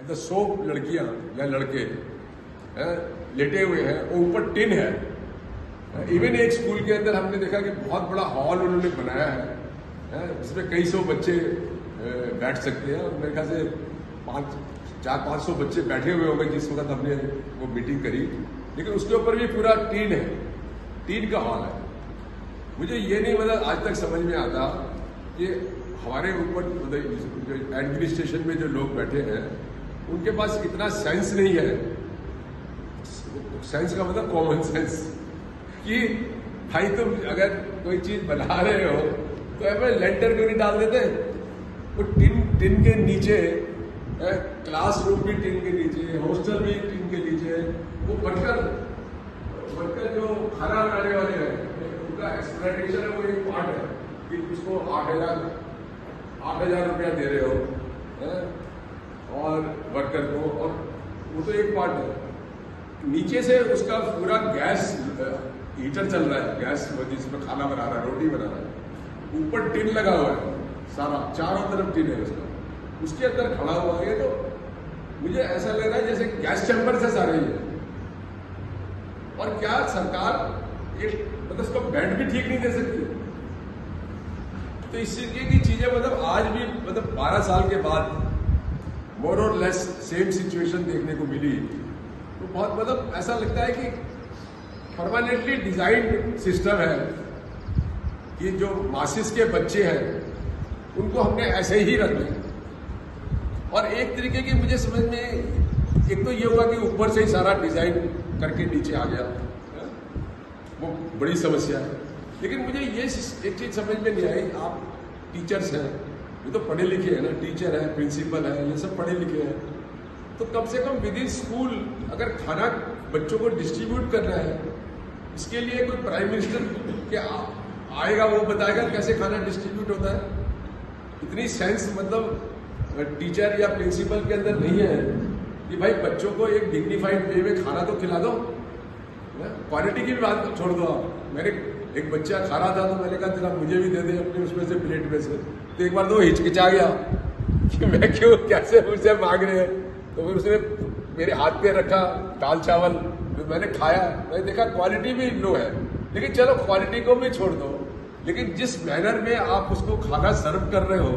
मतलब 100 लड़कियां या लड़के लेटे हुए हैं, और ऊपर टिन है। इवन एक स्कूल के अंदर हमने देखा कि बहुत बड़ा हॉल उन्होंने बनाया है जिसमें कई सौ बच्चे बैठ सकते हैं, और मेरे ख्याल से 400-500 बच्चे बैठे हुए होंगे जिस वक्त हमने वो मीटिंग करी। लेकिन उसके ऊपर भी पूरा टीन है, टीन का हॉल है। मुझे ये नहीं मतलब आज तक समझ में आता कि हमारे ऊपर मतलब एडमिनिस्ट्रेशन में जो लोग बैठे हैं उनके पास इतना सेंस नहीं है। सेंस का मतलब कॉमन सेंस, कि भाई तुम अगर कोई चीज बना रहे हो तो ऐसे लेंटर क्यों नहीं डाल देते? वो टिन के नीचे, क्लासरूम भी टिन के नीचे, हॉस्टल भी टिन के नीचे, वो वर्कर जो खाना बनाने वाले हैं उनका एक्सप्लोइटेशन है, वो एक पार्ट है कि उसको 8,000 रुपया दे रहे हो और वर्कर को, और वो तो एक पार्ट है। नीचे से उसका पूरा गैस हीटर चल रहा है, गैस जिसमें खाना बना रहा है, रोटी बना रहा है, ऊपर टिन लगा हुआ है, सारा चारों तरफ टिन है उसका, उसके अंदर खड़ा हुआ है। तो मुझे ऐसा लग रहा है जैसे गैस चैम्बर से सारे ही है। और क्या सरकार एक मतलब उसका बेड भी ठीक नहीं दे सकती? तो इस तरीके की चीजें मतलब आज भी मतलब 12 साल के बाद मोर और लेस सेम सिचुएशन देखने को मिली। तो बहुत मतलब ऐसा लगता है कि परमानेंटली डिजाइंड सिस्टम है कि जो मासिस के बच्चे हैं उनको हमने ऐसे ही रख लिया। और एक तरीके की मुझे समझ में एक तो ये हुआ कि ऊपर से ही सारा डिजाइन करके नीचे आ गया, वो बड़ी समस्या है। लेकिन मुझे ये एक चीज समझ में नहीं आई, आप टीचर्स हैं, ये तो पढ़े लिखे हैं ना, टीचर है, प्रिंसिपल है, ये सब पढ़े लिखे हैं, तो कम से कम विद इन स्कूल अगर खाना बच्चों को डिस्ट्रीब्यूट करना है, इसके लिए कोई प्राइम मिनिस्टर के आएगा, वो बताएगा कैसे खाना डिस्ट्रीब्यूट होता है। इतनी सेंस मतलब टीचर या प्रिंसिपल के अंदर नहीं है कि भाई बच्चों को एक डिग्निफाइड वे में खाना तो खिला दो। क्वालिटी की भी बात छोड़ दो आप। मैंने एक बच्चा खा रहा था तो मैंने कहा जरा मुझे भी दे दे अपने उसमें से, प्लेट में से। तो एक बार तो हिचकिचा गया कि मैं क्यों, कैसे मुझसे मांग रहे हैं। तो फिर उसने मेरे हाथ पे रखा दाल चावल, तो मैंने खाया, मैंने देखा क्वालिटी भी लो है। लेकिन चलो क्वालिटी को भी छोड़ दो, लेकिन जिस मैनर में आप उसको खाना सर्व कर रहे हो,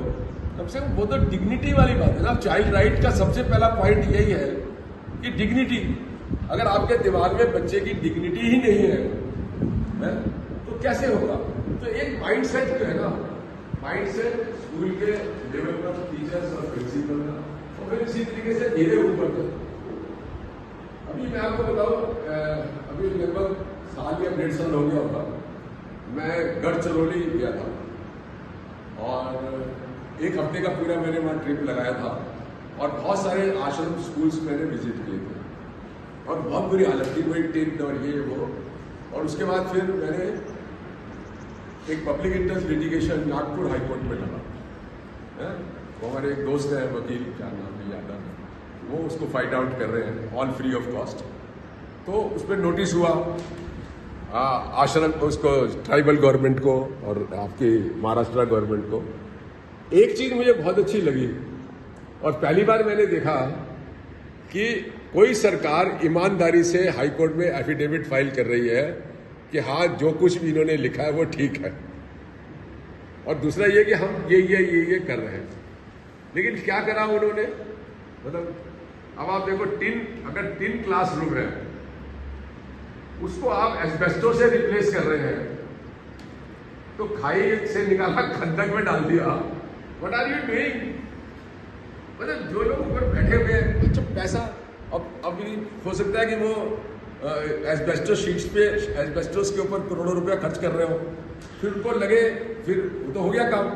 कम से कम वो तो डिग्निटी वाली बात है ना। चाइल्ड राइट का सबसे पहला पॉइंट यही है कि डिग्निटी। अगर आपके दिमाग में बच्चे की डिग्निटी ही नहीं है तो कैसे होगा? तो एक माइंडसेट जो है ना, माइंडसेट स्कूल के लेवल पर टीचर्स और प्रिंसिपल का, और फिर इसी तरीके से धीरे ऊपर तक। अभी मैं आपको बताऊं, अभी लगभग साल या 1.5 साल हो गया होगा, मैं गढ़चिरौली गया था और एक हफ्ते का पूरा मैंने वहाँ ट्रिप लगाया था, और बहुत सारे आश्रम स्कूल्स मैंने विजिट किए थे, और बहुत बुरी हालत थी, वही टेंट और ये वो। और उसके बाद फिर मैंने एक public interest litigation Nagpur high court में लगा। वो हमारे एक दोस्त है वकील, क्या नाम है यादव, वो उसको फाइट आउट कर रहे हैं ऑल फ्री ऑफ कॉस्ट। तो उस पर नोटिस हुआ आश्रम उसको, ट्राइबल गवर्नमेंट को और आपकी महाराष्ट्र गवर्नमेंट को। एक चीज मुझे बहुत अच्छी लगी, और पहली बार मैंने देखा कि कोई सरकार ईमानदारी से हाईकोर्ट में एफिडेविट फाइल कर रही है कि हाँ जो कुछ भी इन्होंने लिखा है वो ठीक है, और दूसरा ये कि हम ये कर रहे हैं। लेकिन क्या करा उन्होंने, मतलब अब आप देखो, अगर 3 क्लासरूम है उसको आप एस्बेस्टो से रिप्लेस कर रहे हैं, तो खाई से निकाला खंदक में डाल दिया। What are you doing? मतलब जो लोग ऊपर बैठे हुए हैं, अच्छा पैसा अब अभी हो सकता है कि वो एस्बेस्टोस शीट्स पे, एस्बेस्टोस के ऊपर करोड़ों रुपया खर्च कर रहे हो, फिर उनको लगे, फिर तो हो गया काम।